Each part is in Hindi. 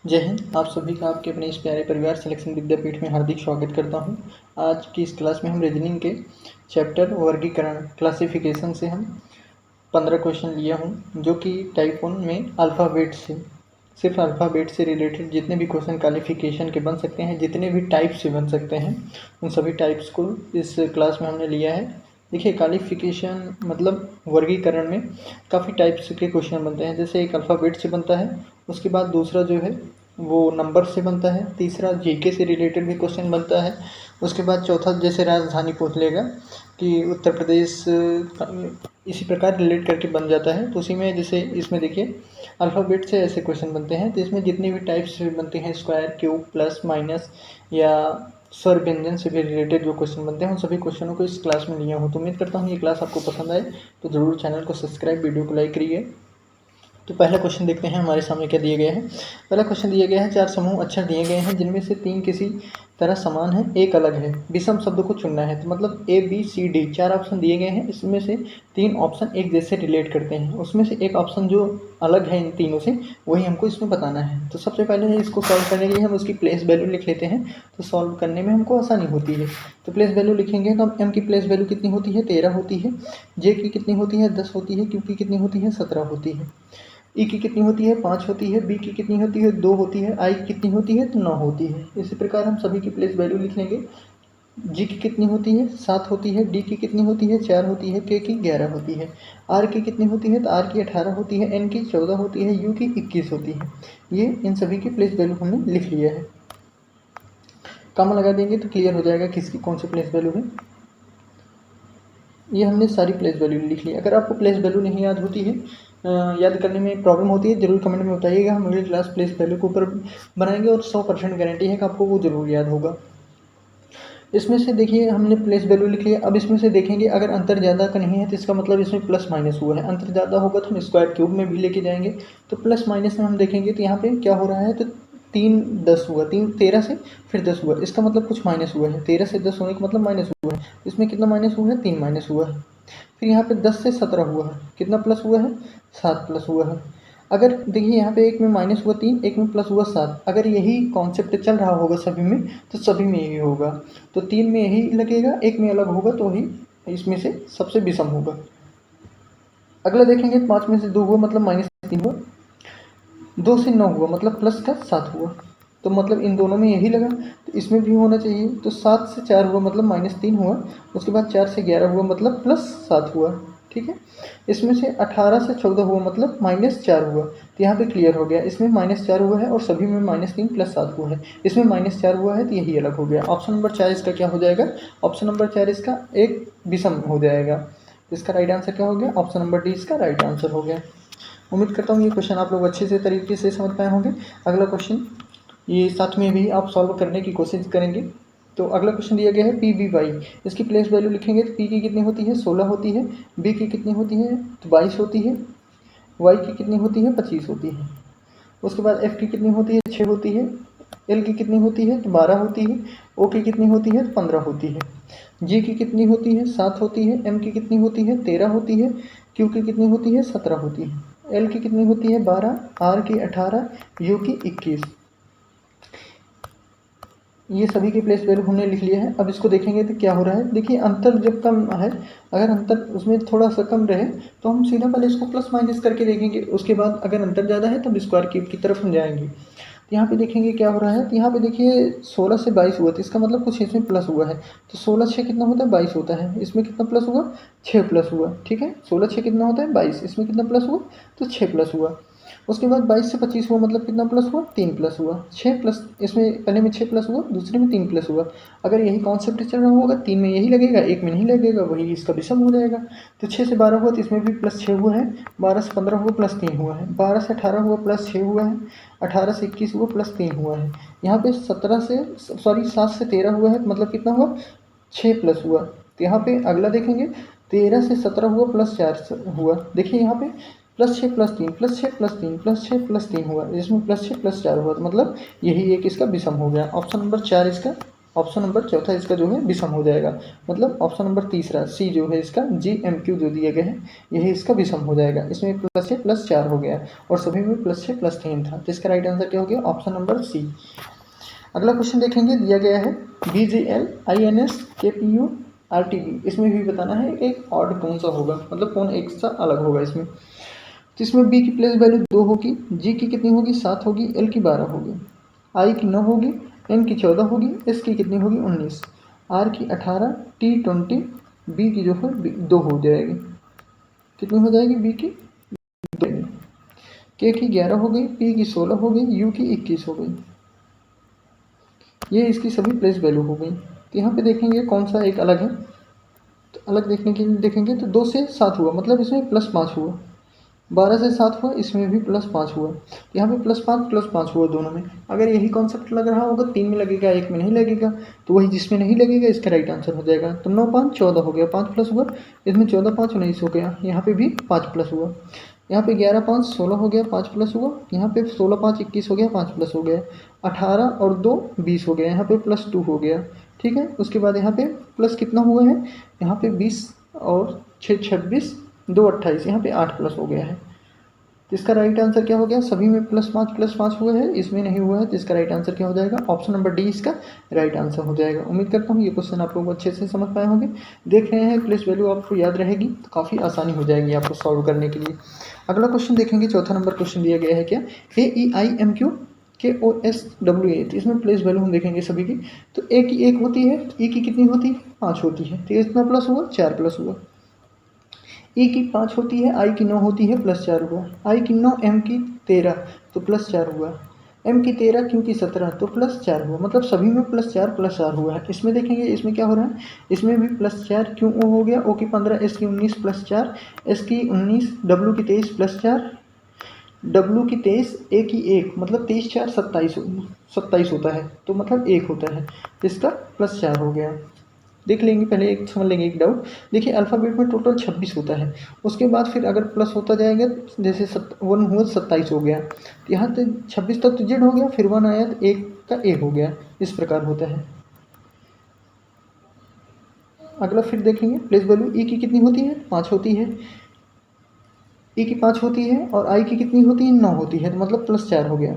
जय हिंद। आप सभी का आपके अपने इस प्यारे परिवार सिलेक्शन विद्यापीठ में हार्दिक स्वागत करता हूं। आज की इस क्लास में हम रीजनिंग के चैप्टर वर्गीकरण क्लासिफिकेशन से हम 15 क्वेश्चन लिया हूं, जो कि टाइप 1 में अल्फ़ाबेट से सिर्फ अल्फ़ाबेट से रिलेटेड जितने भी क्वेश्चन क्वालिफिकेशन के बन सकते हैं, जितने भी टाइप से बन सकते हैं, उन सभी टाइप्स को इस क्लास में हमने लिया है। देखिए, क्वालिफिकेशन मतलब वर्गीकरण में काफ़ी टाइप्स के क्वेश्चन बनते हैं। जैसे एक अल्फ़ाबेट से बनता है, उसके बाद दूसरा जो है वो नंबर से बनता है, तीसरा जीके से रिलेटेड भी क्वेश्चन बनता है, उसके बाद चौथा जैसे राजधानी पूछ लेगा कि उत्तर प्रदेश, इसी प्रकार रिलेट करके बन जाता है। तो उसी में जैसे इसमें देखिए अल्फ़ाबेट से ऐसे क्वेश्चन बनते हैं, तो इसमें जितने भी टाइप्स बनते हैं स्क्वायर, क्यूब, प्लस, माइनस या स्वर व्यंजन से भी रिलेटेड जो क्वेश्चन बनते हैं, उन सभी क्वेश्चनों को इस क्लास में लिया हूँ। तो उम्मीद करता हूँ ये क्लास आपको पसंद आए, तो ज़रूर चैनल को सब्सक्राइब, वीडियो को लाइक करिए। तो पहला क्वेश्चन देखते हैं हमारे सामने क्या दिया गया है। पहला क्वेश्चन दिया गया है, 4 समूह अक्षर दिए गए हैं जिनमें से 3 किसी तरह समान है, एक अलग है। विषम शब्द को चुनना है। तो मतलब A B C D 4 option दिए गए हैं, इसमें से 3 ऑप्शन एक जैसे रिलेट करते हैं, उसमें से एक ऑप्शन जो अलग है इन तीनों से, वही हमको इसमें बताना है। तो सबसे पहले इसको सॉल्व करने के लिए हम उसकी प्लेस वैल्यू लिख लेते हैं, तो सॉल्व करने में हमको आसानी होती है। तो प्लेस वैल्यू लिखेंगे तो एम की प्लेस वैल्यू कितनी होती है, 13 होती है। जे की कितनी होती है, 10 होती है। क्यू की कितनी होती है, 17 होती है। ई की कितनी होती है, 5 होती है। बी की कितनी होती है, 2 होती है। आई की कितनी होती है, तो 9 होती है। इसी प्रकार हम सभी की प्लेस वैल्यू लिख लेंगे। जी की कितनी होती है, 7 होती है। डी की कितनी होती है, 4 होती है। के की 11 होती है। आर की कितनी होती है, तो आर की 18 होती है। एन की 14 होती है। यू की 21 होती है। ये इन सभी की प्लेस वैल्यू हमने लिख लिया है। कॉमा लगा देंगे तो क्लियर हो जाएगा किसकी कौन सी प्लेस वैल्यू है। ये हमने सारी प्लेस वैल्यू लिख ली। अगर आपको प्लेस वैल्यू नहीं याद होती है, याद करने में प्रॉब्लम होती है, ज़रूर कमेंट में बताइएगा। हम अगली क्लास प्लेस वैल्यू के ऊपर बनाएंगे और 100% गारंटी है कि आपको वो ज़रूर याद होगा। इसमें से देखिए हमने प्लेस वैल्यू लिख लिया। अब इसमें से देखेंगे अगर अंतर ज़्यादा का नहीं है तो इसका मतलब इसमें प्लस माइनस हुआ है। अंतर ज़्यादा होगा तो हम स्क्वायर क्यूब में भी लेके जाएंगे। तो प्लस माइनस में हम देखेंगे तो यहाँ पे क्या हो रहा है, तो 3 10 हुआ, 3 13 से फिर 10 हुआ, इसका मतलब कुछ माइनस हुआ है। 13 से 10 होने का मतलब माइनस हुआ है। इसमें कितना माइनस हुआ है, 3 माइनस हुआ है। फिर यहाँ पे 10 से 17 हुआ है, कितना प्लस हुआ है, 7 प्लस हुआ है। अगर देखिए यहाँ पे एक में माइनस हुआ 3, एक में प्लस हुआ 7। अगर यही कॉन्सेप्ट चल रहा होगा सभी में, तो सभी में यही होगा। तो 3 में यही लगेगा, एक में अलग होगा, तो वही इसमें से सबसे विषम होगा। अगला देखेंगे 5 में से 2 हुआ मतलब -3 हुआ। 2 से 9 हुआ मतलब प्लस का 7 हुआ। तो मतलब इन दोनों में यही लगा, तो इसमें भी होना चाहिए। तो 7 से 4 हुआ मतलब -3 हुआ। उसके बाद 4 से 11 हुआ मतलब +7 हुआ। ठीक है। इसमें से 18 से 14 हुआ मतलब -4 हुआ। तो यहाँ पे क्लियर हो गया, इसमें -4 हुआ है और सभी में -3 + 7 हुआ है। इसमें -4 हुआ है तो यही अलग हो गया। ऑप्शन नंबर 4 इसका क्या हो जाएगा, ऑप्शन नंबर 4 इसका एक विषम हो जाएगा। इसका राइट आंसर क्या हो गया, ऑप्शन नंबर डी इसका राइट आंसर हो गया। उम्मीद करता हूँ ये क्वेश्चन आप लोग अच्छे से तरीके से समझ पाए होंगे। अगला क्वेश्चन ये साथ में भी आप सॉल्व करने की कोशिश करेंगे। तो अगला क्वेश्चन दिया गया है पी बी वाई। इसकी प्लेस वैल्यू लिखेंगे तो पी की कितनी होती है, 16 होती है। बी की कितनी होती है, तो 22 होती है। वाई की कितनी होती है, 25 होती है। उसके बाद एफ की कितनी होती है, 6 होती है। एल की कितनी होती है, तो 12 होती है। ओ की कितनी होती है, तो 15 होती है। जी की कितनी होती है, 7 होती है। एम की कितनी होती है, 13 होती है। क्यू की कितनी होती है, 17 होती है। एल की कितनी होती है, 12। आर की 18। यू की 21। ये सभी की प्लेस वैल्यू हमने लिख लिया है। अब इसको देखेंगे तो क्या हो रहा है, देखिए अंतर जब कम है, अगर अंतर उसमें थोड़ा सा कम रहे तो हम सीधा पहले इसको प्लस माइनस करके देखेंगे। उसके बाद अगर अंतर ज़्यादा है तब स्क्वायर क्यूब की तरफ हम जाएंगे। तो यहाँ पे देखेंगे क्या हो रहा है, तो यहाँ पे देखिए 16 से 22 हुआ, तो इसका मतलब कुछ इसमें प्लस हुआ है। तो 16 6 कितना होता है, 22 होता है। इसमें कितना प्लस हुआ, 6 प्लस हुआ। ठीक है, 16 6 कितना होता है, 22। इसमें कितना प्लस हुआ, तो 6 प्लस हुआ। उसके बाद 22 से 25 हुआ मतलब कितना प्लस हुआ, 3 प्लस हुआ। 6 प्लस, इसमें पहले में 6 प्लस हुआ, दूसरे में 3 प्लस हुआ। अगर यही कॉन्सेप्ट चल रहा होगा, 3 में यही लगेगा, एक में नहीं लगेगा, वही इसका विषम हो जाएगा। तो 6 से 12 हुआ तो इसमें भी +6 हुआ है। 12 से 15 हुआ +3 हुआ है। 12 से 18 हुआ +6 हुआ है। 18 से 21 हुआ +3 हुआ है। यहाँ पे 7 से 13 हुआ है, मतलब कितना हुआ, 6 प्लस हुआ। तो यहाँ पे अगला देखेंगे 13 से 17 हुआ +4 हुआ। देखिए यहाँ पे +6 +3 +6 +3 +6 +3 हुआ, इसमें +6 +4 हुआ, तो मतलब यही एक इसका विषम हो गया। ऑप्शन नंबर 4 इसका ऑप्शन नंबर चौथा इसका जो है विषम हो जाएगा। मतलब ऑप्शन नंबर तीसरा सी जो है इसका GMQ जो दिए गए हैं यही इसका विषम हो जाएगा। इसमें +6+4 हो गया और सभी में +6+3 था, तो इसका राइट आंसर क्या हो गया? Option number C. अगला क्वेश्चन देखेंगे, दिया गया है BGL INS KPU RTB, इसमें भी बताना है एक ऑड कौन सा होगा, मतलब कौन एक सा अलग होगा इसमें। तो इसमें B की प्लेस वैल्यू 2 होगी, G की कितनी होगी 7 होगी, L की 12 होगी, I की 9 होगी, N की 14 होगी, S की कितनी होगी 19, R की 18, T 20, B की जो है 2 हो जाएगी। कितनी हो जाएगी? B की 2, K की 11 हो गई, P की 16 हो गई, U की 21 हो गई। ये इसकी सभी प्लेस वैल्यू हो गई। तो यहाँ पे देखेंगे कौन सा एक अलग है, तो अलग देखने के लिए देखेंगे तो 2 से 7 हुआ, मतलब इसमें +5 हुआ। 12 से 7 हुआ, इसमें भी +5 हुआ। यहाँ पे +5 हुआ दोनों में। अगर यही कॉन्सेप्ट लग रहा होगा 3 में लगेगा, 1 में नहीं लगेगा, तो वही जिसमें नहीं लगेगा इसका राइट आंसर हो जाएगा। तो 9 5 14 हो गया, 5 प्लस हुआ, इसमें 14 5 19 हो गया, यहाँ पे भी 5 प्लस हुआ। यहाँ पे 11 5 16 हो गया, 5 प्लस हुआ, यहाँ पे 16 5 21 हो गया, 5 प्लस हो गया, 18 और 2 20 हो गया, यहाँ पे +2 हो गया। ठीक है, उसके बाद यहाँ पे प्लस कितना हुआ है, यहाँ पे 20 और 6 26, 2 28, यहाँ पे 8 प्लस हो गया है। तो इसका राइट आंसर क्या हो गया? सभी में +5 हुआ है, इसमें नहीं हुआ है, तो इसका राइट आंसर क्या हो जाएगा? ऑप्शन नंबर डी इसका राइट आंसर हो जाएगा। उम्मीद करता हूँ ये क्वेश्चन आप लोग अच्छे से समझ पाए होंगे। देख रहे हैं प्लेस वैल्यू आपको याद रहेगी तो काफ़ी आसानी हो जाएगी आपको सॉल्व करने के लिए। अगला क्वेश्चन देखेंगे, चौथा नंबर क्वेश्चन दिया गया है क्या, AEIMQ KOSWA, तो इसमें प्लेस वैल्यू हम देखेंगे सभी की। तो ए की 1 होती है, ई की कितनी होती है 5 होती है, तो इतना प्लस हुआ 4 प्लस हुआ। ई की 5 होती है, आई की 9 होती है, +4 हुआ। आई की 9, एम की 13 तो +4 हुआ। एम की 13, क्यू की 17 तो +4 हुआ। मतलब सभी में +4 हुआ है। इसमें देखेंगे इसमें क्या हो रहा है, इसमें भी +4, क्यू ओ हो गया, ओ की 15, एस की 19 +4, एस की 19, डब्ल्यू की 23 +4, डब्ल्यू की 23, ए की 1, मतलब 23 4 27 होता है, तो मतलब 1 होता है, इसका +4 हो गया। देख लेंगे, पहले एक समझ लेंगे एक डाउट। देखिए अल्फ़ाबेट में टोटल 26 होता है, उसके बाद फिर अगर प्लस होता जाएगा, जैसे 1 हुआ 27 हो गया, तो यहाँ तो 26 तक तो जेड हो गया, फिर 1 आया तो 1 का ए हो गया, इस प्रकार होता है। अगला फिर देखेंगे प्लेस वैल्यू, ई की कितनी होती है 5 होती है, ई की 5 होती है, और आई की कितनी होती है 9 होती है, तो मतलब +4 हो गया।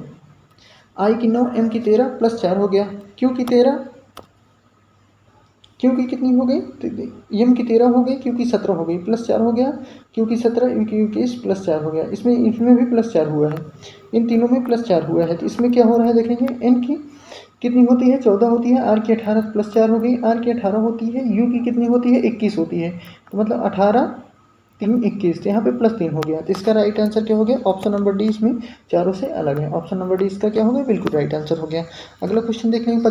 आई की 9, एम की 13 +4 हो गया, क्यू की 13, क्यू की कितनी हो गई, तो एम की 13 हो गई, क्यू की 17 हो गई, +4 हो गया, क्यू की 17, एम की 21 +4 हो गया। इसमें भी +4 हुआ है, इन तीनों में +4 हुआ है। तो इसमें क्या हो रहा है देखेंगे, एन की कितनी होती है 14 होती है, आर की 18 +4 हो गई, आर की 18 होती है, यू की कितनी होती है 21 होती है, तो मतलब 18 3 21, तो यहाँ पे +3 हो गया। तो इसका राइट आंसर क्या हो गया? ऑप्शन नंबर डी इसमें चारों से अलग है। ऑप्शन नंबर डी इसका क्या हो गया? बिल्कुल राइट आंसर हो गया। अगला क्वेश्चन देखेंगे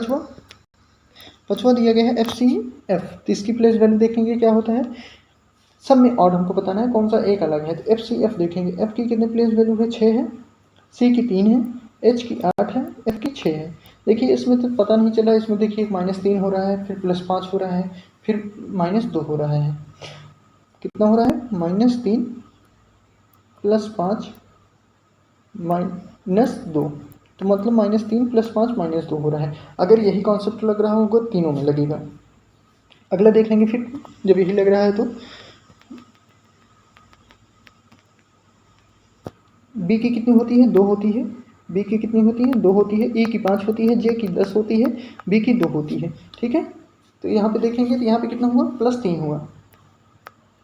पचवा दिया गया है FCF, तो इसकी प्लेस वैल्यू देखेंगे क्या होता है। सब में ऑड हमको बताना है, कौन सा एक अलग है। तो FCF देखेंगे, F की कितने प्लेस वैल्यू है 6 है, C की 3 है, H की 8 है, F की 6 है। देखिए इसमें तो पता नहीं चला, इसमें देखिए -3 हो रहा है, फिर +5 हो रहा है, फिर -2 हो रहा है। कितना हो रहा है? -3 +5 -2, तो मतलब -3 +5 -2 हो रहा है। अगर यही कॉन्सेप्ट लग रहा होगा तीनों में लगेगा। अगला देख लेंगे फिर, जब यही लग रहा है तो बी की कितनी होती है 2 होती है, बी की कितनी होती है 2 होती है, ई की 5 होती है, जे की 10 होती है, बी की 2 होती है। ठीक है, तो यहाँ पे देखेंगे तो यहाँ पे कितना हुआ +3 हुआ,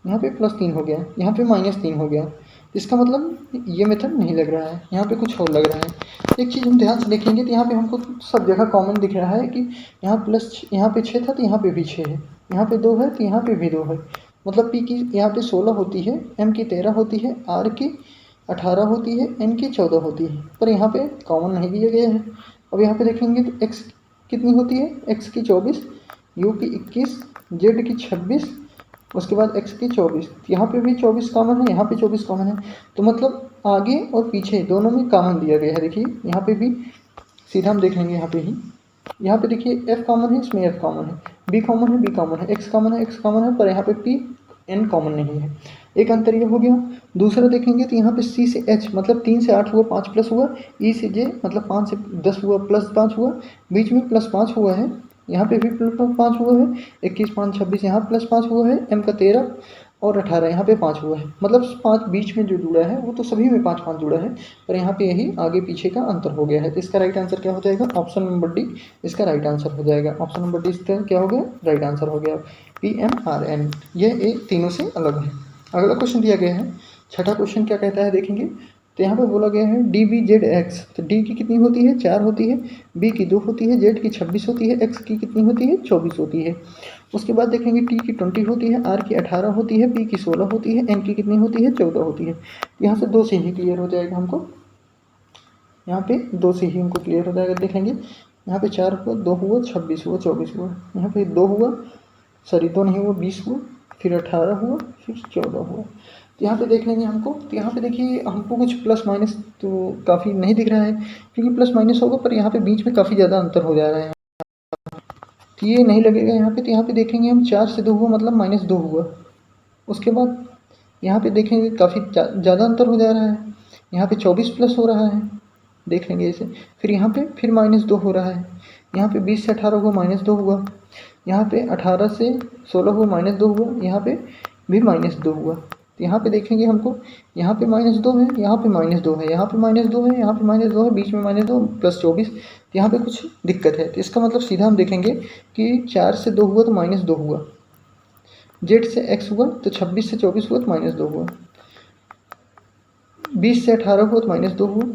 यहाँ पे +3 हो गया, यहाँ पे -3 हो गया। इसका मतलब ये मेथड नहीं लग रहा है, यहाँ पे कुछ और लग रहा है। एक चीज़ हम ध्यान से देखेंगे तो यहाँ पे हमको सब जगह कॉमन दिख रहा है कि यहाँ पे 6 था तो यहाँ पे भी 6 है, यहाँ पे 2 है तो यहाँ पे भी 2 है। मतलब पी की यहाँ पे 16 होती है, एम की 13 होती है, आर की 18 होती है, एन की 14 होती है, पर यहाँ पे कॉमन नहीं दिया गया है। अब यहाँ पे देखेंगे तो एक्स कितनी होती है, एक्स की 24, यू की 21, जेड की 26, उसके बाद x की 24, यहाँ पे भी 24 कॉमन है, यहाँ पे 24 कॉमन है, तो मतलब आगे और पीछे दोनों में कॉमन दिया गया है। देखिए यहाँ पे भी सीधा हम देख लेंगे, यहाँ पे ही, यहाँ पे देखिए f कॉमन है, इसमें f कॉमन है, b कॉमन है, b कॉमन है, x कॉमन है, x कॉमन है, पर यहाँ पे p n कॉमन नहीं है। एक अंतर ये हो गया। दूसरा देखेंगे तो यहाँ पे c से h, मतलब 3 से 8 हुआ, 5 प्लस हुआ, e से j मतलब 5 से 10 हुआ, +5 हुआ, बीच में +5 हुआ है, यहाँ पे भी प्लस 5 हुआ है, 21 5 26 यहाँ प्लस 5 हुआ है, m का 13 और 18 यहाँ पे 5 हुआ है। मतलब 5 बीच में जो जुड़ा है वो तो सभी में 5 5 जुड़ा है, पर यहाँ पे यही आगे पीछे का अंतर हो गया है। तो इसका राइट आंसर क्या हो जाएगा? ऑप्शन नंबर डी इसका राइट आंसर हो जाएगा। ऑप्शन नंबर डी इसका क्या हो गया? राइट आंसर हो गया। PMRN ये एक तीनों से अलग है। अगला क्वेश्चन दिया गया है, छठा क्वेश्चन क्या कहता है देखेंगे। तो यहाँ पे बोला गया है DBZX, तो D की कितनी होती है? 4 होती है, B की 2 होती है, Z की 26 होती है, X की कितनी होती है? 24 होती है। उसके बाद देखेंगे T की 20 होती है, R की 18 होती है, P की 16 होती है, N की कितनी होती है? 14 होती है। यहाँ से 2 से ही क्लियर हो जाएगा हमको, यहाँ पे 2 से ही हमको क्लियर हो जाएगा। देखेंगे यहाँ पे 4 हुआ, 2 हुआ, 26 हुआ, 24 हुआ, यहाँ पे 2 हुआ, सॉरी 2 नहीं हुआ, 20 हुआ, फिर 18 हुआ, फिर 14 हुआ। तो यहाँ पे देख लेंगे हमको, तो यहाँ पे देखिए हमको कुछ प्लस माइनस तो काफ़ी नहीं दिख रहा है, क्योंकि प्लस माइनस होगा पर यहाँ पे बीच में काफ़ी ज़्यादा अंतर हो जा रहा है, तो ये नहीं लगेगा यहाँ पे। तो यहाँ पे देखेंगे हम 4 से 2 हुआ मतलब -2 हुआ। उसके बाद यहाँ पे देखेंगे काफ़ी ज़्यादा अंतर हो जा रहा है, यहाँ पे 24 प्लस हो रहा है, देख लेंगे इसे। फिर यहाँ पे फिर -2 हो रहा है, यहाँ पे 20 से 18 हुआ -2 हुआ, यहाँ पे 18 से 16 हुआ -2 हुआ, यहाँ पे भी -2 हुआ। तो यहाँ पे देखेंगे हमको, यहाँ पे -2 है, यहाँ पे -2 है, यहाँ पे -2 है, यहाँ पे -2 है, बीच में -2 प्लस 24। तो यहाँ पे कुछ दिक्कत है। तो इसका मतलब सीधा हम देखेंगे कि 4 से 2 हुआ तो -2 हुआ, Z से X हुआ तो 26 से 24 हुआ तो -2 हुआ, 20 से 18 हुआ तो -2 हुआ,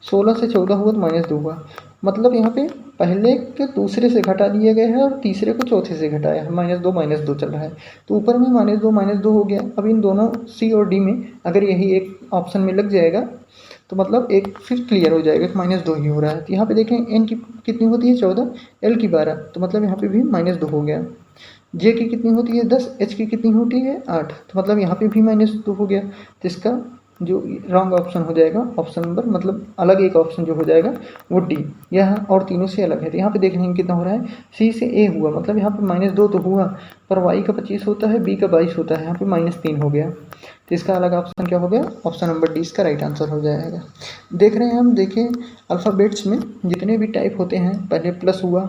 16 से 14 हुआ तो -2 हुआ। मतलब यहाँ पे पहले के दूसरे से घटा दिया गया है और तीसरे को चौथे से घटाया है, -2 चल रहा है। तो ऊपर में -2 हो गया। अब इन दोनों C और D में अगर यही एक ऑप्शन में लग जाएगा तो मतलब एक फिर क्लियर हो जाएगा कि -2 ही हो रहा है। तो यहाँ पे देखें N की कितनी होती है? 14, L की 12, तो मतलब यहाँ पे भी -2 हो गया। J की कितनी होती है? 10, H की कितनी होती है? 8, तो मतलब यहाँ पे भी -2 हो गया। तो इसका जो रॉन्ग ऑप्शन हो जाएगा, ऑप्शन नंबर मतलब अलग एक ऑप्शन जो हो जाएगा वो D, यह और तीनों से अलग है। तो यहाँ पे देख लेंगे कितना हो रहा है, C से A हुआ, मतलब यहाँ पे -2 तो हुआ, पर Y का 25 होता है, B का 22 होता है, यहाँ पे -3 हो गया। तो इसका अलग ऑप्शन क्या हो गया? ऑप्शन नंबर D इसका राइट आंसर हो जाएगा। देख रहे हैं हम, देखें अल्फ़ाबेट्स में जितने भी टाइप होते हैं, पहले प्लस हुआ,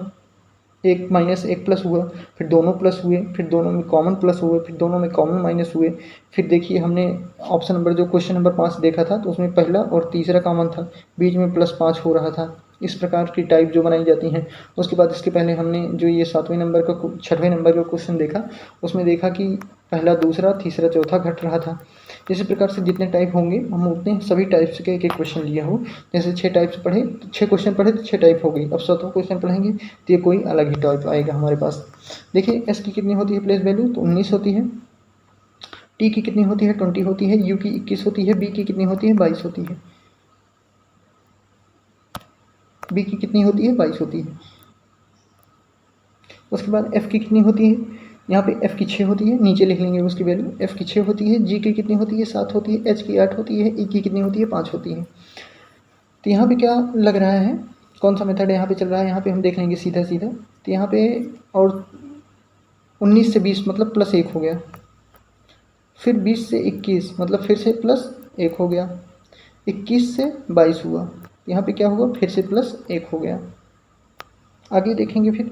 एक माइनस एक प्लस हुआ, फिर दोनों प्लस हुए, फिर दोनों में कॉमन प्लस हुए, फिर दोनों में कॉमन माइनस हुए। फिर देखिए हमने ऑप्शन नंबर जो क्वेश्चन नंबर 5 देखा था, तो उसमें पहला और तीसरा कॉमन था, बीच में +5 हो रहा था। इस प्रकार की टाइप जो बनाई जाती हैं। उसके बाद इसके पहले हमने जो ये 7वें नंबर का 6वें नंबर का क्वेश्चन देखा, उसमें देखा कि पहला दूसरा तीसरा चौथा घट रहा था। इसी प्रकार से जितने टाइप होंगे हम उतने सभी टाइप्स के एक एक क्वेश्चन लिया हो। जैसे 6 टाइप्स पढ़े तो 6 क्वेश्चन पढ़े तो 6 टाइप हो गई। अब 7वां क्वेश्चन पढ़ेंगे तो ये कोई अलग ही टाइप आएगा हमारे पास। देखिए एस की कितनी होती है प्लेस वैल्यू? तो 19 होती है। टी की कितनी होती है? 20 होती है। यू की 21 होती है। बी की कितनी होती है? 22 होती है। बी की कितनी होती है? 22 होती है। उसके बाद एफ की कितनी होती है? यहाँ पे एफ की 6 होती है, नीचे लिख लेंगे उसकी वैल्यू। एफ की 6 होती है। जी की कितनी होती है? 7 होती है। एच की 8 होती है। ई की कितनी होती है? 5 होती है। तो यहाँ पे क्या लग रहा है, कौन सा मेथड यहाँ पे चल रहा है? यहाँ पे हम देख लेंगे सीधा सीधा। तो यहाँ पे और 19 से 20 मतलब +1 हो गया, फिर 20 से 21 मतलब फिर से +1 हो गया, 21 से 22 हुआ, यहाँ पे क्या हुआ? फिर से +1 हो गया। आगे देखेंगे फिर,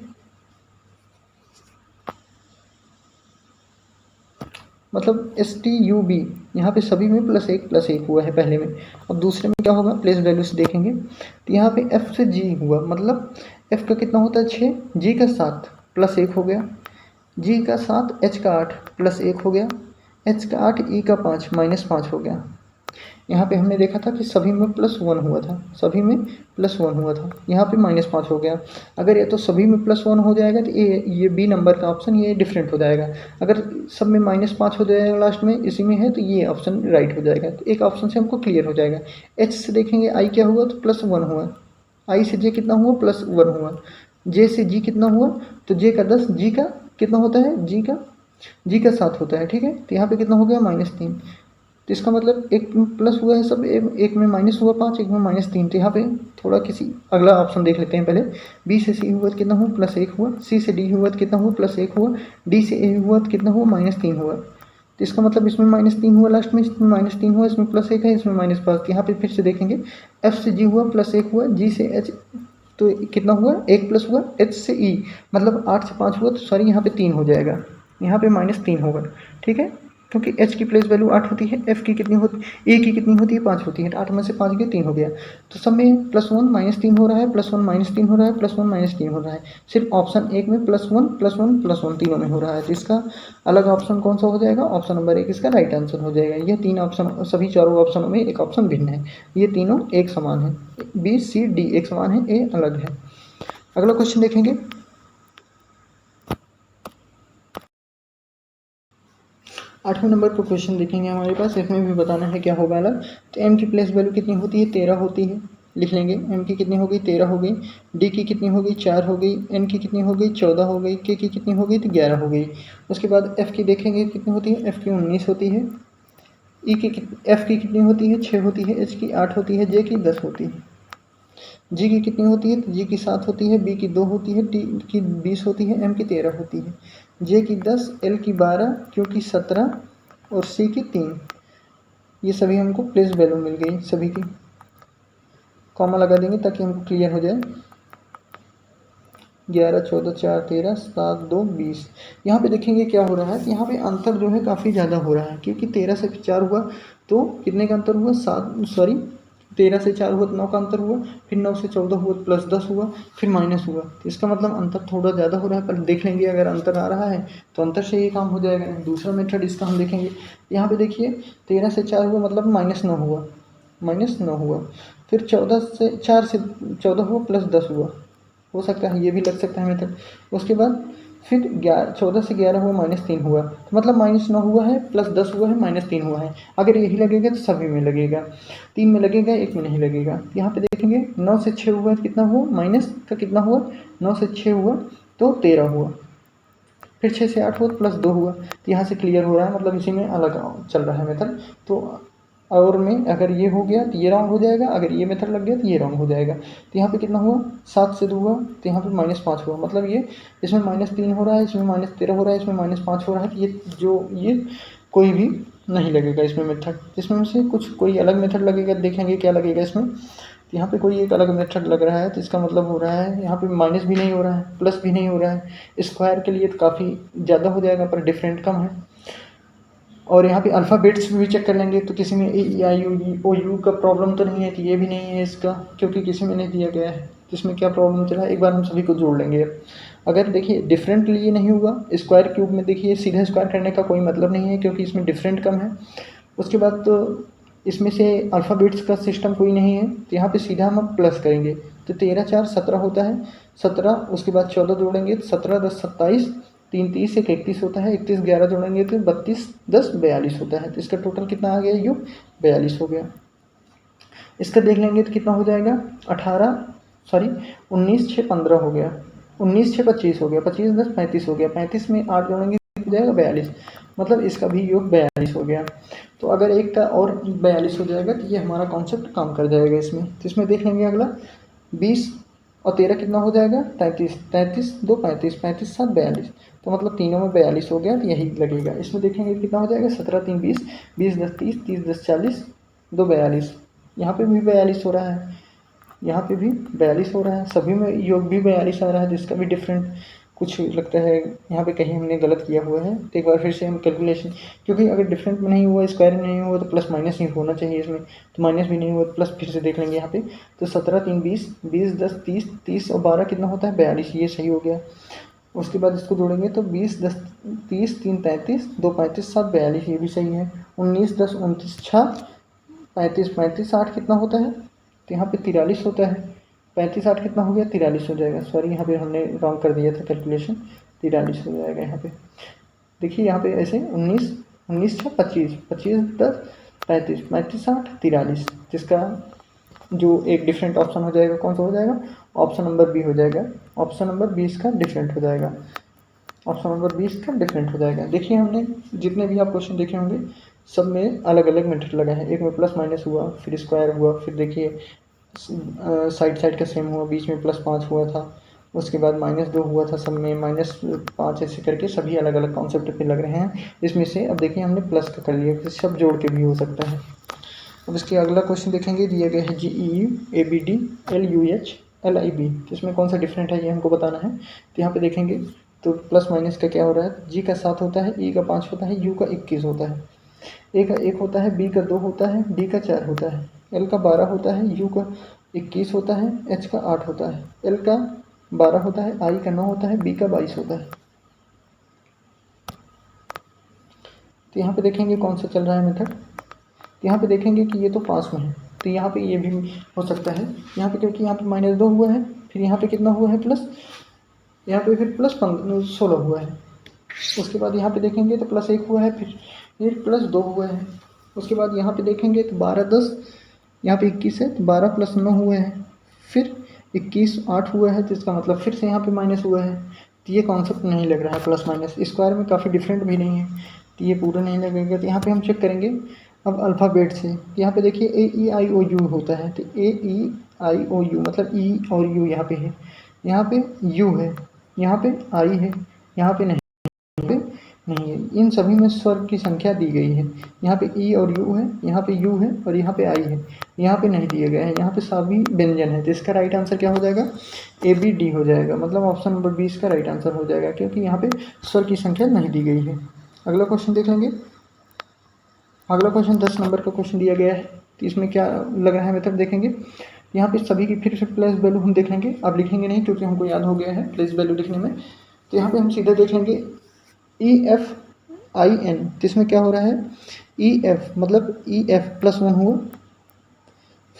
मतलब STUB यहाँ पे सभी में +1 हुआ है पहले में। अब दूसरे में क्या होगा? प्लेस वैल्यू से देखेंगे तो यहाँ पे F से G हुआ, मतलब F का कितना होता है? 6, G का 7 +1 हो गया, G का 7, H का 8 +1 हो गया, H का 8, E का 5 -5 हो गया। यहाँ पे हमने देखा था कि सभी में +1 हुआ था, सभी में +1 हुआ था, यहाँ पे -5 हो गया। अगर ये तो सभी में +1 हो जाएगा तो ये बी नंबर का ऑप्शन ये डिफरेंट हो जाएगा। अगर सब में -5 हो जाएगा लास्ट में इसी में है तो ये ऑप्शन राइट हो जाएगा। तो एक ऑप्शन से हमको क्लियर हो जाएगा। एच से देखेंगे आई क्या हुआ? तो +1 हुआ। आई से जे कितना हुआ? +1 हुआ। जे से जी कितना हुआ? तो जे का 10, जी का कितना होता है? जी का 7 होता है, ठीक है। तो यहाँ पे कितना हो गया? -3। तो इसका मतलब एक में प्लस हुआ है सब, एक में माइनस हुआ 5, एक में -3। तो यहाँ पे थोड़ा किसी अगला ऑप्शन देख लेते हैं पहले। बी से सी हुआ तो कितना हुआ? +1 हुआ। सी से डी हुआ तो कितना हुआ? +1 हुआ। डी से ए हुआ तो कितना हुआ? -3 हुआ। तो इसका मतलब इसमें -3 हुआ लास्ट में, इसमें -3 हुआ, इसमें +1 है, इसमें -5। यहाँ पे फिर से देखेंगे, एफ से जी हुआ +1 हुआ, जी से एच तो कितना हुआ, 1 प्लस हुआ h से e, मतलब 8 से 5 हुआ, तो सॉरी यहाँ पे 3 हो जाएगा, यहाँ पे -3 होगा, ठीक है, क्योंकि h की प्लेस वैल्यू 8 होती है, f की कितनी होती, a की कितनी होती है, 5 होती है, 8 में से 5 गए 3 हो गया, तो सब में +1 -3 हो रहा है, +1 -3 हो रहा है, +1 -3 हो रहा है, सिर्फ ऑप्शन 1 में +1 +1 +1 तीनों में हो रहा है, तो इसका अलग ऑप्शन कौन सा हो जाएगा, ऑप्शन नंबर 1 इसका राइट आंसर हो जाएगा। ये 3 ऑप्शन, सभी चारों ऑप्शनों में एक ऑप्शन भिन्न है, ये तीनों एक समान है, बी सी डी एक समान है, ए अलग है। अगला क्वेश्चन देखेंगे, 8वें नंबर पर क्वेश्चन देखेंगे हमारे पास, इसमें भी बताना है क्या होगा अलग। तो m की प्लेस वैल्यू कितनी होती है, 13 होती है, लिख लेंगे m की कितनी हो गई, 13 हो गई, d की कितनी हो गई, 4 हो गई, n की कितनी हो गई, 14 हो गई, k की कितनी हो गई, तो 11 हो गई। उसके बाद f की देखेंगे कितनी होती है, f की 19 होती है, e की f की कितनी होती है, 6 होती है, h की 8 होती है, j की 10 होती है, g की कितनी होती है, तो g की 7 होती है, b की 2 होती है, t की 20 होती है, m की 13 होती है, j की 10, l की 12, q की 17 और c की 3। ये सभी हमको प्लेस वैल्यू मिल गई, सभी की कॉमा लगा देंगे ताकि हमको क्लियर हो जाए। 11 14 4 13 7 2 20। यहाँ पे देखेंगे क्या हो रहा है, यहाँ पे अंतर जो है काफ़ी ज़्यादा हो रहा है, क्योंकि 13 से 4 हुआ तो कितने का अंतर हुआ, 13 से 4 हुआ तो 9 का अंतर हुआ, फिर 9 से 14 हुआ तो +10 हुआ, फिर माइनस हुआ, तो इसका मतलब अंतर थोड़ा ज़्यादा हो रहा है। पर देख लेंगे अगर अंतर आ रहा है तो अंतर से ये काम हो जाएगा। दूसरा मेथड इसका हम देखेंगे, यहाँ पे देखिए 13 से 4 हुआ मतलब -9 हुआ, -9 हुआ, फिर 14 से 4 से 14 हुआ +10 हुआ, हो सकता है ये भी लग सकता है मेथड। उसके बाद फिर 14 से 11 हुआ -3 हुआ, तो मतलब -9 हुआ है, +10 हुआ है, -3 हुआ है। अगर यही लगेगा तो सभी में लगेगा, 3 में लगेगा, 1 में नहीं लगेगा। यहाँ पे देखेंगे 9 से 6 हुआ तो कितना हुआ, माइनस का कितना हुआ, 9 से 6 हुआ तो 13 हुआ, फिर 6 से 8 हुआ तो +2 हुआ, तो यहाँ से क्लियर हो रहा है, मतलब इसी में अलग चल रहा है मेथड। तो और में अगर ये हो गया तो ये रॉन्ग हो जाएगा, अगर ये मेथड लग गया तो ये रॉन्ग हो जाएगा। तो यहाँ पे कितना हुआ, 7 से 2 हुआ, तो यहाँ पे -5 हुआ, मतलब ये इसमें -3 हो रहा है, इसमें -13 हो रहा है, इसमें -5 हो रहा है, तो ये कोई भी नहीं लगेगा इसमें मेथड। इसमें से कुछ कोई अलग मेथड लगेगा, देखेंगे क्या लगेगा इसमें। तो यहाँ पे कोई एक अलग मेथड लग रहा है, तो इसका मतलब हो रहा है यहाँ पे माइनस भी नहीं हो रहा है, प्लस भी नहीं हो रहा है। स्क्वायर के लिए तो काफ़ी ज़्यादा हो जाएगा, पर डिफरेंट कम है। और यहाँ पे अल्फ़ाबेट्स भी चेक कर लेंगे, तो किसी में A, E, I, O, U का प्रॉब्लम तो नहीं है, तो ये भी नहीं है इसका, क्योंकि किसी में नहीं दिया गया है। तो इसमें क्या प्रॉब्लम चला है, एक बार हम सभी को जोड़ लेंगे। अगर देखिए डिफरेंटली ये नहीं हुआ, स्क्वायर क्यूब में देखिए सीधा स्क्वायर करने का कोई मतलब नहीं है, क्योंकि इसमें डिफरेंट कम है। उसके बाद तो इसमें से अल्फ़ाबेट्स का सिस्टम कोई नहीं है, तो यहाँ पे सीधा हम प्लस करेंगे, तो 13 4 17 होता है, 17, उसके बाद 14 जोड़ेंगे तो 17 10 27, 3 30 1 31 होता है, 31 11 जोड़ेंगे तो 32 10 42 होता है। तो इसका टोटल कितना आ गया, योग 42 हो गया। इसका देख लेंगे तो कितना हो जाएगा, 19 6 15 हो गया, 19 6 25 हो गया, 25 10 35 हो गया, 35 में 8 जोड़ेंगे हो जाएगा 42, मतलब इसका भी योग 42 हो गया। तो अगर एक का और 42 हो जाएगा तो ये हमारा कॉन्सेप्ट काम कर जाएगा इसमें। तो इसमें देख लेंगे अगला, 20 और 13 कितना हो जाएगा, 33, 33 2 35, 35 7 42, तो मतलब तीनों में 42 हो गया, तो यही लगेगा। इसमें देखेंगे कितना हो जाएगा, 17 3 20, 20 10 30, 30 10 40, 2 42, यहाँ पे भी 42 हो रहा है, यहाँ पे भी 42 हो रहा है, सभी में योग भी 42 आ रहा है, जिसका भी डिफरेंट कुछ लगता है यहाँ पे कहीं हमने गलत किया हुआ है। तो एक बार फिर से हम कैलकुलेशन, क्योंकि अगर डिफरेंट में नहीं हुआ, स्क्वायर में नहीं हुआ, तो प्लस माइनस ही होना चाहिए इसमें, तो माइनस भी नहीं हुआ तो प्लस फिर से देख लेंगे यहाँ पे। तो 17 3 20, 20 10 30, 30 और 12 कितना होता है, 42, ये सही हो गया। उसके बाद इसको जोड़ेंगे तो 20 10 30, 3 33, 2 35 7 42, ये भी सही है। 19 10 29 6 35 35 8 कितना होता है, तो यहाँ पे 43 होता है। 35 8 कितना हो गया, 43 हो जाएगा, सॉरी यहाँ पे हमने रॉन्ग कर दिया था कैलकुलेशन, 43 हो जाएगा यहाँ पे। देखिए यहाँ पे ऐसे 19 19 6 25, 25 10 35, 35 8 43, जिसका जो एक डिफरेंट ऑप्शन हो जाएगा, कौन सा हो जाएगा, ऑप्शन नंबर बी हो जाएगा। ऑप्शन नंबर 20 का डिफरेंट हो जाएगा, ऑप्शन नंबर 20 का डिफरेंट हो जाएगा। देखिए हमने जितने भी आप क्वेश्चन देखे होंगे सब में अलग अलग मेथड लगा है, एक में प्लस माइनस हुआ, फिर स्क्वायर हुआ, फिर देखिए साइड साइड का सेम हुआ, बीच में +5 हुआ था, उसके बाद -2 हुआ था, सब में -5, ऐसे करके सभी अलग अलग कॉन्सेप्ट पे लग रहे हैं। इसमें से अब देखिए हमने प्लस का कर लिया, फिर सब जोड़ के भी हो सकता है। अब इसके अगला क्वेश्चन देखेंगे, दिया गया है GEU ABD LUH LIB, तो इसमें कौन सा डिफरेंट है ये हमको बताना है। तो यहाँ पे देखेंगे तो प्लस माइनस का क्या हो रहा है, G का 7 होता है, E का 5 होता है, U का 21 होता है, A का 1 होता है, B का 2 होता है, D का 4 होता है, L का 12 होता है, U का 21 होता है, H का 8 होता है, L का 12 होता है, I का 9 होता है, B का 22 होता है। तो यहाँ पे देखेंगे कौन सा चल रहा है मेथड। यहाँ पे देखेंगे कि ये तो पास में है, तो यहाँ पे ये भी हो सकता है। यहाँ पे क्योंकि यहाँ पे -2 हुआ है, फिर यहाँ पे कितना हुआ है प्लस, यहाँ पे फिर प्लस 16 हुआ है। उसके बाद यहाँ पे देखेंगे तो +1 हुआ है, फिर +2 हुआ है। उसके बाद यहाँ पे देखेंगे तो 12 10, यहाँ पे 21 है तो 12 + 9 हुआ है, फिर 21 8 हुआ है, तो इसका मतलब फिर से यहाँ पे माइनस हुआ है। तो ये कॉन्सेप्ट नहीं लग रहा है, प्लस माइनस स्क्वायर में काफ़ी डिफरेंट भी नहीं है, तो ये पूरा नहीं लगेगा। तो यहाँ पे हम चेक करेंगे अब अल्फ़ाबेट से। यहाँ पे देखिए AEIOU होता है, तो AEIOU मतलब E और U यहाँ पे है, यहाँ पे U है, यहाँ पे I है, यहाँ पे नहीं है। इन सभी में स्वर की संख्या दी गई है। यहाँ पे E और U है, यहाँ पे U है और यहाँ पे I है, यहाँ पे नहीं दिए गए हैं, यहाँ पे सभी व्यंजन है। तो इसका राइट आंसर क्या हो जाएगा, ABD हो जाएगा, मतलब ऑप्शन नंबर 20 का राइट आंसर हो जाएगा, क्योंकि यहाँ पे स्वर की संख्या नहीं दी गई है। अगला क्वेश्चन देख लेंगे। अगला क्वेश्चन 10 नंबर का क्वेश्चन दिया गया है, तो इसमें क्या लग रहा है मेथड देखेंगे। यहाँ पे सभी की फिर से प्लेस वैल्यू हम देख लेंगे, अब लिखेंगे नहीं क्योंकि हमको याद हो गया है प्लेस वैल्यू लिखने में। तो यहाँ पे हम सीधा देख लेंगे EFIN, तो इसमें क्या हो रहा है, EF मतलब EF +1 हुआ,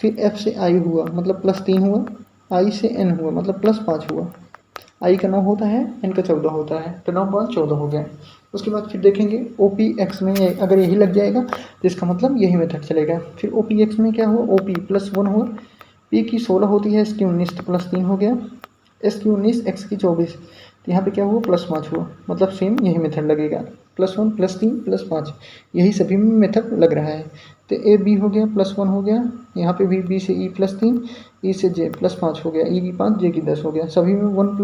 फिर F से I हुआ मतलब +3 हुआ, I से N हुआ मतलब +5 हुआ, I का 9 होता है, N का 14 होता है, तो 9 5 14 हो गया। उसके बाद फिर देखेंगे OPX में अगर यही लग जाएगा तो इसका मतलब यही मेथड चलेगा। फिर OPX में क्या हुआ, OP +1 हुआ, P की 16 होती है, S की 19 तो +3 हो गया, S की 19 X की 24, तो यहाँ पे क्या हुआ +5 हुआ, मतलब सेम यही मेथड लगेगा, +1 +3 +5, यही सभी में मेथड लग रहा है। तो AB हो गया +1 हो गया, यहाँ पे भी B से E +3, E से J +5 हो गया, E की 5 J की 10 हो गया, सभी में 1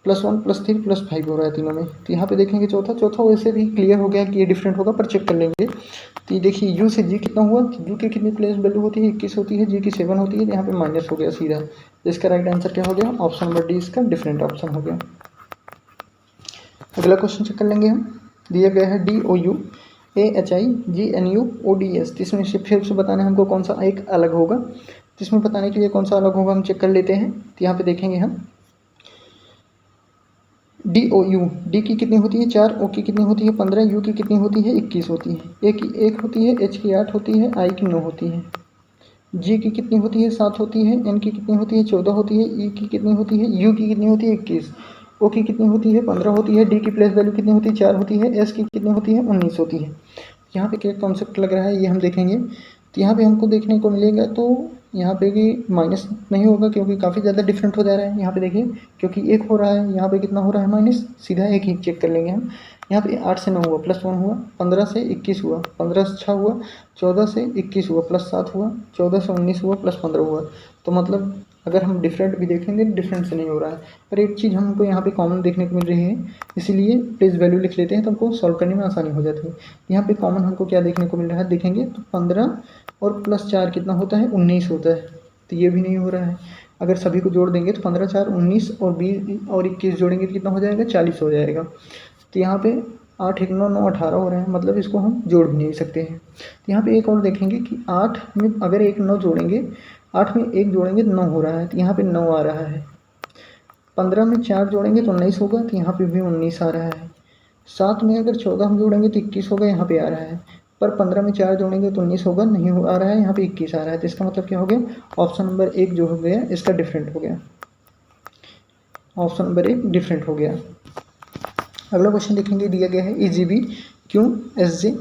+1 +3 +5 हो रहा है तीनों में। तो यहाँ पे देखेंगे चौथा वैसे भी क्लियर हो गया कि ये डिफरेंट होगा, पर चेक कर लेंगे। तो ये देखिए U से G कितना हुआ, U की कितनी प्लेस वैल्यू होती है, 21 होती है, G की 7 होती है, यहाँ पे माइनस हो गया सीधा। तो इसका राइट आंसर क्या हो गया, ऑप्शन नंबर D इसका डिफरेंट ऑप्शन हो गया। अगला क्वेश्चन चेक कर लेंगे हम। दिया गया है DOU AHI GNU ODS, तो इसमें से फिर से बताना है हमको कौन सा एक अलग होगा। तो इसमें बताने के लिए कौन सा अलग होगा हम चेक कर लेते हैं। तो यहाँ पे देखेंगे हम DOU, D की कितनी होती है 4, O की कितनी होती है 15, U की कितनी होती है 21 होती है, A की 1 होती है, H की 8 होती है, I की 9 होती है, G की कितनी होती है 7 होती है, N की कितनी होती है 14 होती है, E की कितनी होती है, U की कितनी होती है 21, O की कितनी होती है 15 होती है, D की प्लेस वैल्यू कितनी होती है 4 होती है, S की कितनी होती है 19 होती है। यहाँ पे क्या कॉन्सेप्ट लग रहा है ये हम देखेंगे। तो यहाँ पे हमको देखने को मिलेगा, तो यहाँ पे भी माइनस नहीं होगा क्योंकि काफ़ी ज़्यादा डिफरेंट हो जा रहा है। यहाँ पे देखिए क्योंकि 1 हो रहा है, यहाँ पे कितना हो रहा है माइनस, सीधा एक ही चेक कर लेंगे हम। यहाँ पे 8 से 9 हुआ +1 हुआ, 15 से 21 हुआ, 15 से 6 हुआ, 14 से 21 हुआ +7 हुआ, 14 से 19 हुआ +15 हुआ। तो मतलब अगर हम डिफरेंट भी देखेंगे डिफरेंट से नहीं हो रहा है, पर एक चीज़ हमको यहाँ पे कॉमन देखने को मिल रही है, इसीलिए प्लेस वैल्यू लिख लेते हैं तो हमको सॉल्व करने में आसानी हो जाती है। यहाँ पे कॉमन हमको क्या देखने को मिल रहा है देखेंगे तो 15 और +4 कितना होता है 19 होता है, तो ये भी नहीं हो रहा है। अगर सभी को जोड़ देंगे तो 15 4 19 और 20 और 21 जोड़ेंगे तो कितना हो जाएगा 40 हो जाएगा। तो यहाँ पे 8 1 9 9 18 हो रहे हैं, मतलब इसको हम जोड़ भी नहीं सकते हैं। तो यहाँ पे एक और देखेंगे कि 8 में अगर 1 9 जोड़ेंगे, 8 में 1 जोड़ेंगे तो 9 हो रहा है, तो यहाँ पे 9 आ रहा है। 15 में 4 जोड़ेंगे तो 19 होगा, तो यहाँ पे भी 19 आ रहा है। 7 में अगर 14 हम जोड़ेंगे तो 21 होगा, यहाँ पे आ रहा है। पर 15 में 4 जोड़ेंगे तो 19 होगा, नहीं आ रहा है, यहाँ पे 21 आ रहा है। तो इसका मतलब क्या हो गया, ऑप्शन नंबर 1 जो हो गया इसका डिफरेंट हो गया, ऑप्शन नंबर 1 डिफरेंट हो गया। अगला क्वेश्चन देखेंगे, दिया गया है EGB QSJ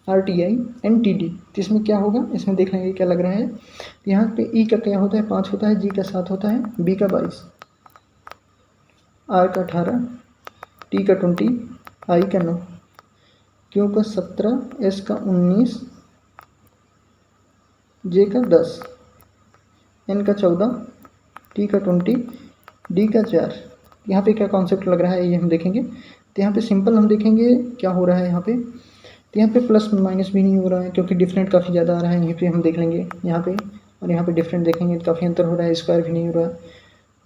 RTI NTD, तो इसमें क्या होगा इसमें देख लेंगे क्या लग रहा है। तो यहाँ पे E का क्या होता है 5 होता है, G का 7 होता है, B का 22, R का 18, T का 20, I का 9, Q का 17, S का 19, J का 10, N का 14, T का 20, D का 4। यहाँ पे क्या कॉन्सेप्ट लग रहा है ये हम देखेंगे। तो यहाँ पे सिंपल हम देखेंगे क्या हो रहा है यहाँ पे। तो यहाँ पे प्लस माइनस भी नहीं हो रहा है क्योंकि डिफरेंट काफ़ी ज़्यादा आ रहा है, यहीं पे हम देख लेंगे यहाँ पे, और यहाँ पे डिफरेंट देखेंगे तो काफ़ी अंतर हो रहा है, स्क्वायर भी नहीं हो रहा है।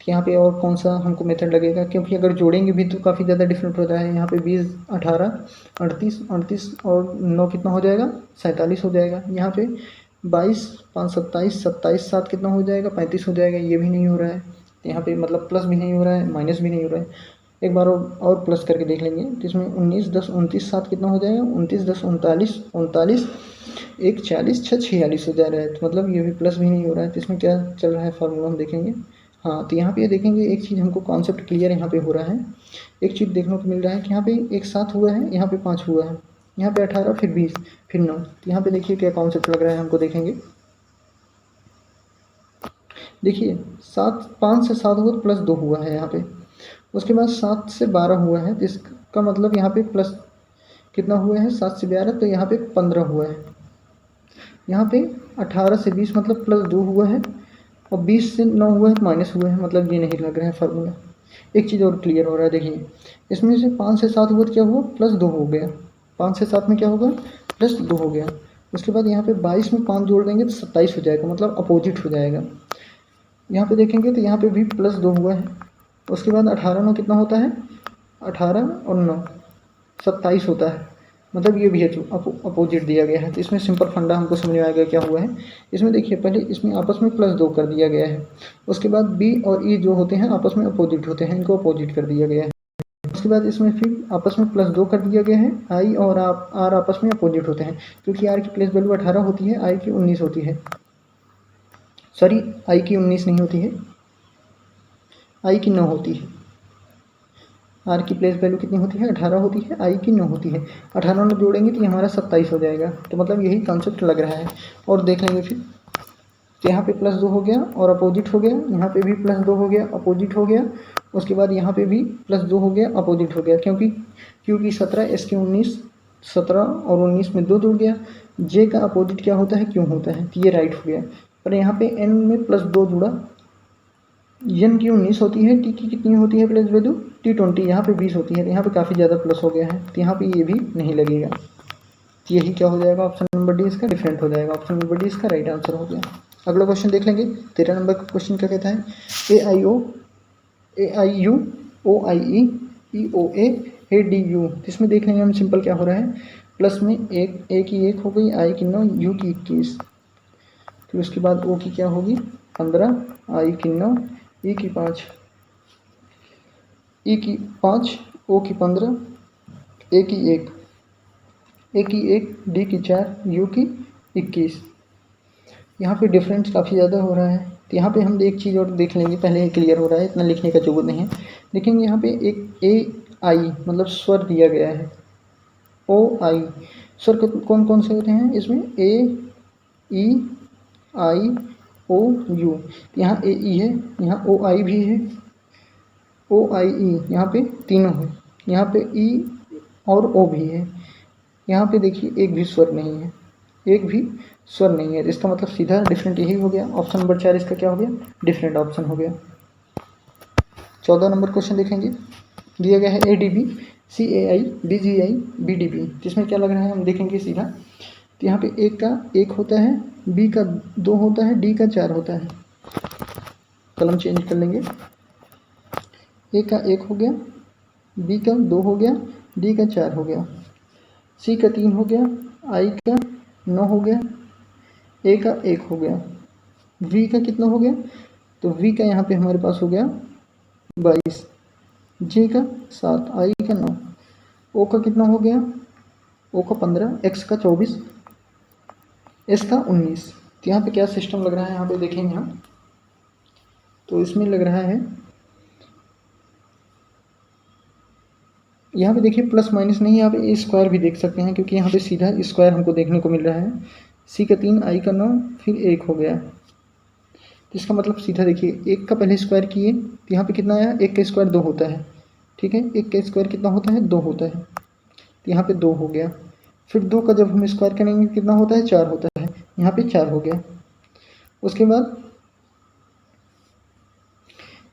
यहाँ पे और कौन सा हमको मेथड लगेगा, क्योंकि अगर जोड़ेंगे भी तो काफ़ी ज़्यादा डिफरेंट होता है। यहाँ पे 20 18 38 38 और 9 कितना हो जाएगा 47 हो जाएगा। यहाँ पे 22 5 27 27 7 कितना हो जाएगा 35 हो जाएगा। ये भी नहीं हो रहा है, यहाँ पे मतलब प्लस भी नहीं हो रहा है, माइनस भी नहीं हो रहा है। एक बार और प्लस करके देख लेंगे तो इसमें 19 10 29 7 कितना हो जाएगा 29 10 39 39 1 40 6 46 हो जा रहा है। तो मतलब ये भी प्लस भी नहीं हो रहा है। तो इसमें क्या चल रहा है फार्मूला हम देखेंगे। हाँ, तो यहाँ पे देखेंगे एक चीज़ हमको कॉन्सेप्ट क्लियर यहाँ पे हो रहा है। एक चीज़ देखने को मिल रहा है कि यहाँ पे एक 7 हुआ है, यहाँ पे 5 हुआ है, यहाँ पे 18 फिर 20 फिर 9। तो यहाँ पे देखिए क्या कॉन्सेप्ट लग रहा है हमको, देखेंगे। देखिए 5 से 7 हुआ तो प्लस 2 हुआ है यहाँ पे। उसके बाद 7 से 12 हुआ है, तो इसका मतलब यहाँ पे प्लस कितना हुआ है 7 से 11, तो यहाँ पे 15 हुआ है। यहाँ पे 18 से 20 मतलब प्लस 2 हुआ है, और 20 से 9 हुआ है तो माइनस हुआ है, मतलब ये नहीं लग रहा है फार्मूला। एक चीज़ और क्लियर हो रहा है, देखिए इसमें से 5 से 7 हुआ तो क्या हुआ प्लस 2 हो गया। 5 से 7 में क्या होगा प्लस 2 हो गया। उसके बाद यहाँ पे 22 में 5 जोड़ देंगे तो 27 हो जाएगा, मतलब अपोजिट हो जाएगा। यहाँ पे देखेंगे तो यहाँ पे भी प्लस 2 हुआ है। उसके बाद 18 9 कितना होता है 18 और 9 27 होता है, मतलब ये भी है जो अपोजिट दिया गया है। तो इसमें सिंपल फंडा हमको समझ में आ गया क्या हुआ है। इसमें देखिए पहले इसमें आपस में प्लस 2 कर दिया गया है, उसके बाद बी और ई जो होते हैं आपस में अपोजिट होते हैं, इनको अपोजिट कर दिया गया है। उसके बाद इसमें फिर आपस में प्लस 2 कर दिया गया है। आई और आर आपस में अपोजिट होते हैं, क्योंकि आर की प्लेस वैल्यू 18 होती है, आई की 19 होती है। सॉरी, आई की 19 नहीं होती है, आई की 9 होती है। आर की प्लेस वैल्यू कितनी होती है 18 होती है, आई की 9 होती है। 18 में जोड़ेंगे तो ये हमारा 27 हो जाएगा। तो मतलब यही कॉन्सेप्ट लग रहा है। और देख लेंगे फिर, तो यहाँ पे प्लस 2 हो गया और अपोजिट हो गया, यहाँ पे भी प्लस 2 हो गया अपोजिट हो गया। उसके बाद यहाँ पे भी प्लस 2 हो गया अपोजिट हो गया, क्योंकि 17 एस के 19, 17 और 19 में 2 जुड़ गया। जे का अपोजिट क्या होता है क्यों होता है, तो ये राइट हो गया। पर यहाँ पे एन में प्लस 2 जुड़ा, एन की 19 होती है, टी की कितनी होती है प्लस वैल्यू टी 20, यहाँ पे 20 होती है। तो यहाँ पे काफ़ी ज़्यादा प्लस हो गया है, तो यहाँ पे ये भी नहीं लगेगा। तो यही क्या हो जाएगा, ऑप्शन नंबर डी इसका डिफरेंट हो जाएगा। ऑप्शन नंबर डी इसका राइट आंसर हो गया। अगला क्वेश्चन देख लेंगे। 13 नंबर का क्वेश्चन क्या कहता है, A I U O I E O A D U. इसमें देख लेंगे हम सिंपल क्या हो रहा है, प्लस में एक ए की 1 हो गई, आई की 9, यू की 21, फिर उसके बाद ओ की क्या होगी 15, आई की 9, ई की 5, ई की 5, ओ की 15, ए की 1, ए की 1, डी की 4, यू की 21। यहाँ पे डिफरेंस काफ़ी ज़्यादा हो रहा है। तो यहाँ पे हम एक चीज़ और देख लेंगे, पहले ही क्लियर हो रहा है, इतना लिखने का जरूरत नहीं है। देखेंगे यहाँ पे एक ए आई मतलब स्वर दिया गया है, ओ आई। स्वर कौन कौन से होते हैं इसमें, ए ई आई ओ यू। यहाँ ए ई है, यहाँ ओ आई भी है, ओ आई ई, यहाँ पे तीनों है, यहाँ पे ई और ओ भी है। यहाँ पे देखिए एक भी स्वर नहीं है, एक भी स्वर नहीं है। इसका मतलब सीधा डिफरेंट यही हो गया। ऑप्शन नंबर 4 इसका क्या हो गया, डिफरेंट ऑप्शन हो गया। 14 नंबर क्वेश्चन देखेंगे। दिया गया है A D B C A I B G I B D B. इसमें क्या लग रहा है हम देखेंगे सीधा। तो यहाँ पे एक का 1 होता है, बी का 2 होता है, डी का 4 होता है। कलम चेंज कर लेंगे। ए का 1 हो गया, बी का 2 हो गया, डी का 4 हो गया, सी का 3 हो गया, आई का 9 हो गया, ए का 1 हो गया, वी का कितना हो गया, तो वी का यहाँ पे हमारे पास हो गया 22, जे का 7, आई का 9, ओ का कितना हो गया, ओ का 15, एक्स का 24, एस का 19। तो यहाँ पे क्या सिस्टम लग रहा है, यहाँ पे देखेंगे हम, तो इसमें लग रहा है, यहाँ पे देखिए प्लस माइनस नहीं, यहाँ पे ए स्क्वायर भी देख सकते हैं, क्योंकि यहाँ पे सीधा स्क्वायर हमको देखने को मिल रहा है। सी का 3, आई का 9, फिर 1 हो गया। तो इसका मतलब सीधा देखिए, 1 का पहले स्क्वायर किए तो यहाँ पे कितना आया, 1 का स्क्वायर 2 होता है, ठीक है। 1 का स्क्वायर कितना होता है, 2 होता है, तो यहाँ पे 2 हो गया। फिर 2 का जब हम स्क्वायर करेंगे कितना होता है, 4 होता है, यहाँ पे 4 हो गया। उसके बाद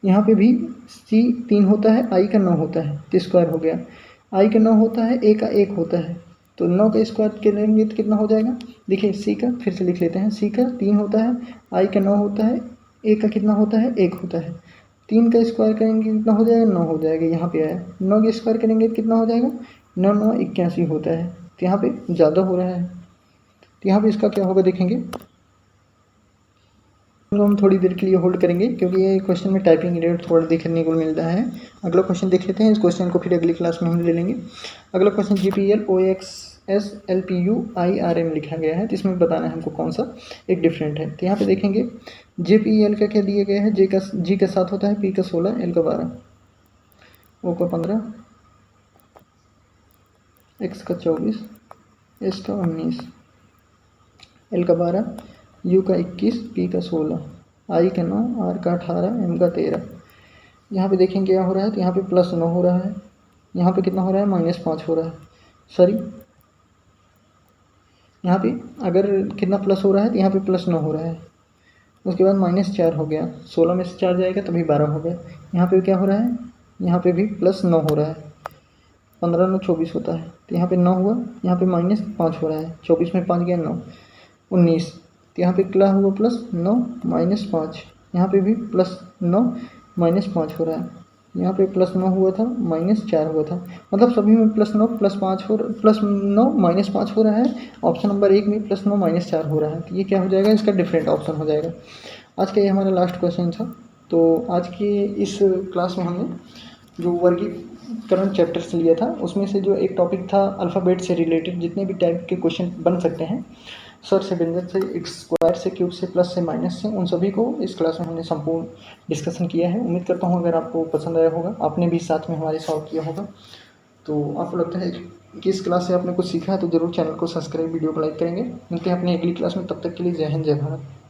यहाँ पे भी सी 3 होता है, आई का 9 होता है, तो स्क्वायर हो गया। आई का 9 होता है, ए का 1 होता है, तो 9 का स्क्वायर करेंगे तो कितना हो जाएगा, देखिए सी का फिर से लिख लेते हैं। सी का 3 होता है, आई का 9 होता है, ए का कितना होता है, 1 होता है, 3 का स्क्वायर करेंगे कितना हो जाएगा, 9 हो जाएगा। यहाँ पे आया 9 का स्क्वायर करेंगे कितना हो जाएगा, 9 9 81 होता है। तो यहाँ पे ज़्यादा हो रहा है, तो यहाँ पे इसका क्या होगा देखेंगे। हम थोड़ी देर के लिए होल्ड करेंगे क्योंकि ये क्वेश्चन में टाइपिंग एरर थोड़ा देखने को मिल रहा है। अगला क्वेश्चन देख लेते हैं, इस क्वेश्चन को फिर अगली क्लास में हम ले लेंगे। अगला question GPL OXS LPU IRM लिखा गया है, तो इसमें बताना है हमको कौन सा एक डिफरेंट है। तो यहाँ पे देखेंगे JPL का क्या दिया गया है, G का 7 होता है, P का 16, L का 12, O का 15, X का 24, S का 19, L का 12, U का 21, P का 16, I का 9, R का 18, M का 13। यहाँ पे देखेंगे क्या हो रहा है, तो यहाँ पे +9 हो रहा है, यहाँ पे कितना हो रहा है, -5 हो रहा है। सॉरी, यहाँ पे अगर कितना प्लस हो रहा है तो यहाँ पे +9 हो रहा है, उसके बाद -4 हो गया, 16 में से 4 जाएगा तभी 12 हो गया। यहाँ पे क्या हो रहा है, यहाँ पे भी +9 हो रहा है, 15 9 24 होता है, तो यहाँ पे 9 हुआ, यहाँ पे -5 हो रहा है, 24 में 5 गया 9 19, तो यहाँ पे क्या हुआ, +9 -5, यहाँ पे भी +9 -5 हो रहा है, यहाँ पे +9 हुआ था -4 हुआ था, मतलब सभी में +9 +5 हो +9 -5 हो रहा है। ऑप्शन नंबर 1 में +9 -4 हो रहा है, तो ये क्या हो जाएगा, इसका डिफरेंट ऑप्शन हो जाएगा। आज का ये हमारा लास्ट क्वेश्चन था। तो आज की इस क्लास में हमने जो वर्गीकरण चैप्टर से लिया था उसमें से जो एक टॉपिक था अल्फ़ाबेट से रिलेटेड जितने भी टाइप के क्वेश्चन बन सकते हैं, सर से, व्यंजक से, एक स्क्वायर से, क्यूब से, प्लस से, माइनस से, उन सभी को इस क्लास में हमने संपूर्ण डिस्कशन किया है। उम्मीद करता हूँ अगर आपको पसंद आया होगा, आपने भी साथ में हमारे सॉल्व किया होगा, तो आपको लगता है कि इस क्लास से आपने कुछ सीखा है तो ज़रूर चैनल को सब्सक्राइब, वीडियो को लाइक करेंगे। मिलते हैं अपनी अगली क्लास में, तब तक के लिए जय हिंद जय भारत।